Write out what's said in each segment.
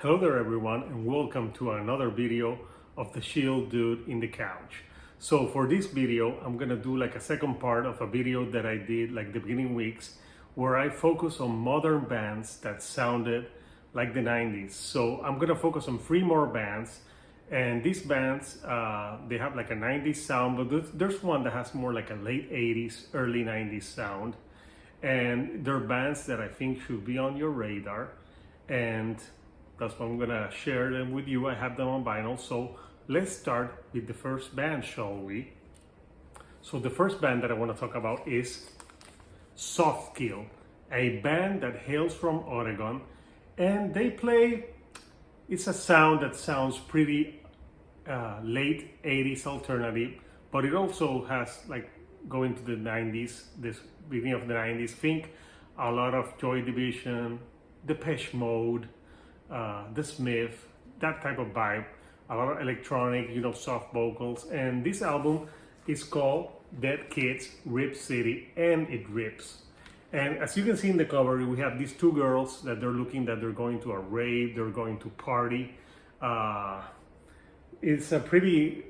Hello there everyone and welcome to another video of the Shield Dude in the Couch. So for this video, I'm gonna do like a second part of a video that I did like the beginning weeks where I focus on modern bands that sounded like the 90s. So I'm gonna focus on 3 more bands, and these bands, they have like a 90s sound, but there's one that has more like a late 80s, early 90s sound. And they're bands that I think should be on your radar, and that's why I'm gonna share them with you. I have them on vinyl. So let's start with the first band, shall we? So the first band that I want to talk about is Softkill, a band that hails from Oregon, and they play, it's a sound that sounds pretty late 80s alternative, but it also has like going to the 90s, this beginning of the 90s. Think a lot of Joy Division, Depeche Mode, The Smith, that type of vibe, a lot of electronic, soft vocals. And this album is called Dead Kids Rip City, and it rips. And as you can see in the cover, we have these 2 girls that they're going to a rave, they're going to party. It's a pretty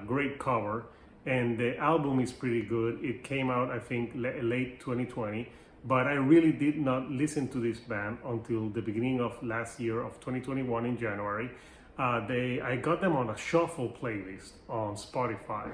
great cover, and the album is pretty good. It came out, I think, late 2020. But I really did not listen to this band until the beginning of last year of 2021 in January. I got them on a shuffle playlist on Spotify,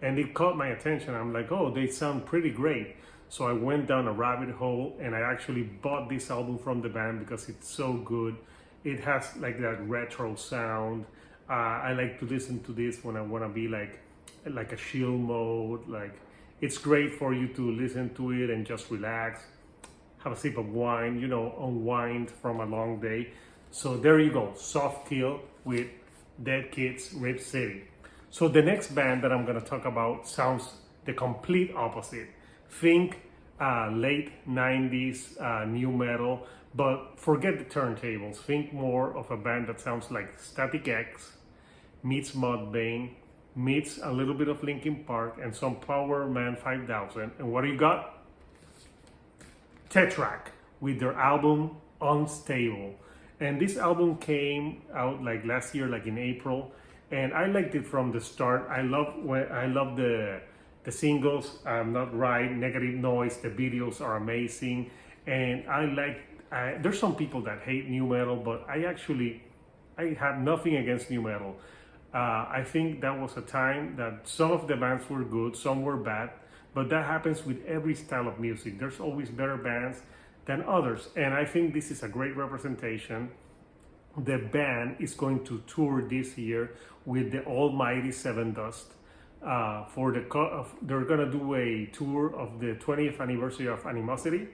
and it caught my attention. I'm like, oh, they sound pretty great. So I went down a rabbit hole and I actually bought this album from the band because it's so good. It has like that retro sound. I like to listen to this when I want to be like a chill mode. Like, it's great for you to listen to it and just relax, have a sip of wine, unwind from a long day. So there you go, Softkill with Dead Kids Rip City. So the next band that I'm gonna talk about sounds the complete opposite. Think late 90s new metal, but forget the turntables. Think more of a band that sounds like Static X meets Mudvayne, meets a little bit of Linkin Park and some Power Man 5000. And what do you got? Tetrach with their album Unstable. And this album came out like last year, like in April, and I liked it from the start. I love the singles, I'm Not Right, Negative Noise. The videos are amazing, and there's some people that hate new metal, but I have nothing against new metal. I think that was a time that some of the bands were good, some were bad, but that happens with every style of music. There's always better bands than others, and I think this is a great representation. The band is going to tour this year with the almighty Seven Dust. They're gonna do a tour of the 20th anniversary of Animosity.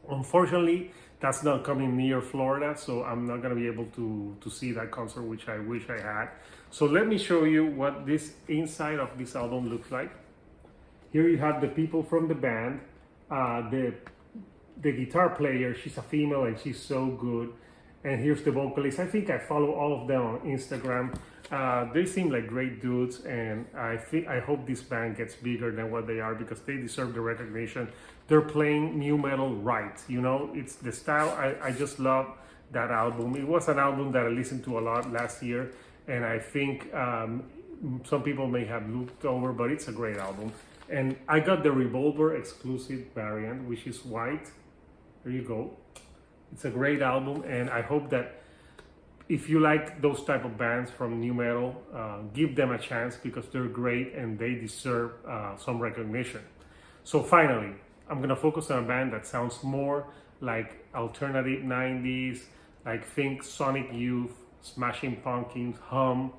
Unfortunately, that's not coming near Florida, so I'm not gonna be able to see that concert, which I wish I had. So let me show you what this inside of this album looks like. Here you have the people from the band. The guitar player, she's a female and she's so good. And here's the vocalist. I think I follow all of them on Instagram. They seem like great dudes, and I hope this band gets bigger than what they are because they deserve the recognition. They're playing new metal right, it's the style. I just love that album. It was an album that I listened to a lot last year, and I think some people may have looked over, but it's a great album. And I got the Revolver exclusive variant, which is white. There you go. It's a great album, and I hope that if you like those type of bands from new metal, give them a chance because they're great and they deserve some recognition. So finally, I'm gonna focus on a band that sounds more like alternative 90s, like think Sonic Youth, Smashing Pumpkins, Hum.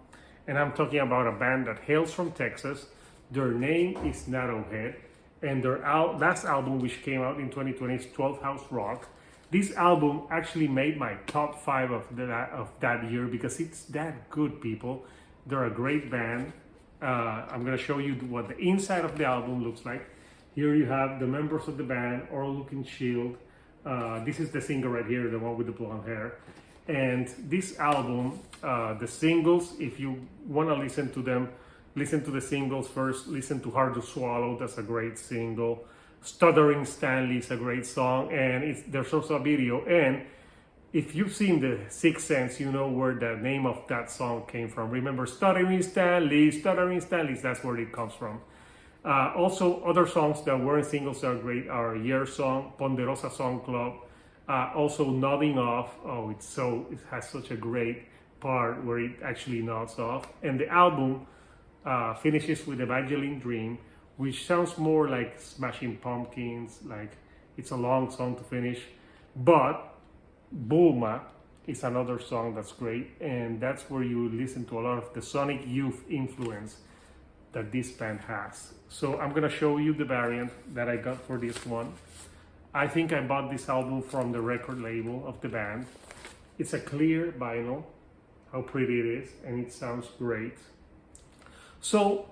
And I'm talking about a band that hails from Texas. Their name is Narrowhead, and their last album, which came out in 2020, is 12 House Rock. This album actually made my top 5 of that year because it's that good, people. They're a great band. I'm gonna show you what the inside of the album looks like. Here you have the members of the band, all looking chilled. This is the singer right here, the one with the blonde hair. And this album, the singles, if you wanna listen to them, listen to the singles first. Listen to Hard to Swallow, that's a great single. Stuttering Stanley is a great song, and there's also a video. And if you've seen The Sixth Sense, you know where the name of that song came from. Remember Stuttering Stanley, Stuttering Stanley, that's where it comes from. Also, other songs that weren't singles that are great are Year Song, Ponderosa Song Club, also Nodding Off. Oh, it has such a great part where it actually nods off. And the album finishes with Evangeline Dream, which sounds more like Smashing Pumpkins, like it's a long song to finish. But Bulma is another song that's great, and that's where you listen to a lot of the Sonic Youth influence that this band has. So I'm gonna show you the variant that I got for this one. I think I bought this album from the record label of the band. It's a clear vinyl, how pretty it is, and it sounds great. So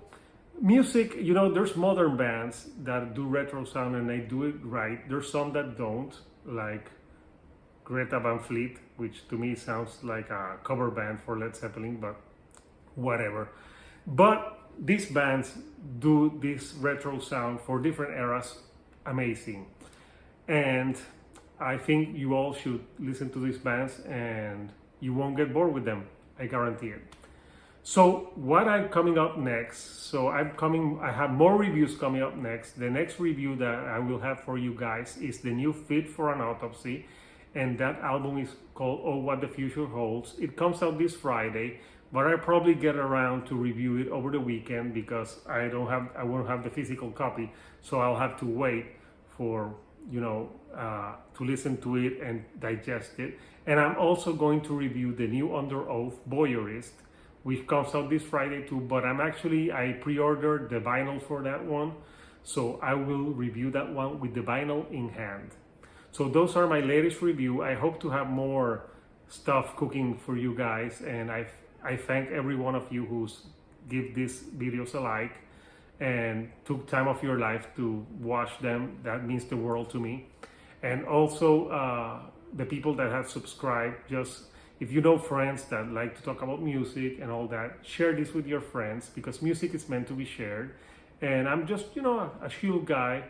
music, you know, there's modern bands that do retro sound and they do it right. There's some that don't, like Greta Van Fleet, which to me sounds like a cover band for Led Zeppelin, but whatever. But these bands do this retro sound for different eras amazing. And I think you all should listen to these bands and you won't get bored with them, I guarantee it. So what I'm coming up next, I have more reviews coming up next. The next review that I will have for you guys is the new Fit for an Autopsy. And that album is called Oh What the Future Holds. It comes out this Friday, but I'll probably get around to review it over the weekend because I won't have the physical copy, so I'll have to wait for, you know, to listen to it and digest it. And I'm also going to review the new Under Oath Voyeurist, which comes out this Friday too, but I pre-ordered the vinyl for that one, so I will review that one with the vinyl in hand. So those are my latest review. I hope to have more stuff cooking for you guys, and I thank every one of you who's give these videos a like and took time of your life to watch them. That means the world to me. And also the people that have subscribed, just if you know friends that like to talk about music and all that, share this with your friends because music is meant to be shared. And I'm just, you know, a chill guy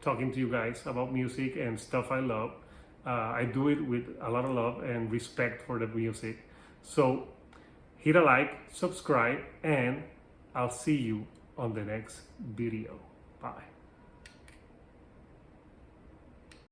talking to you guys about music and stuff I love. I do it with a lot of love and respect for the music. So hit a like, subscribe, and I'll see you on the next video. Bye.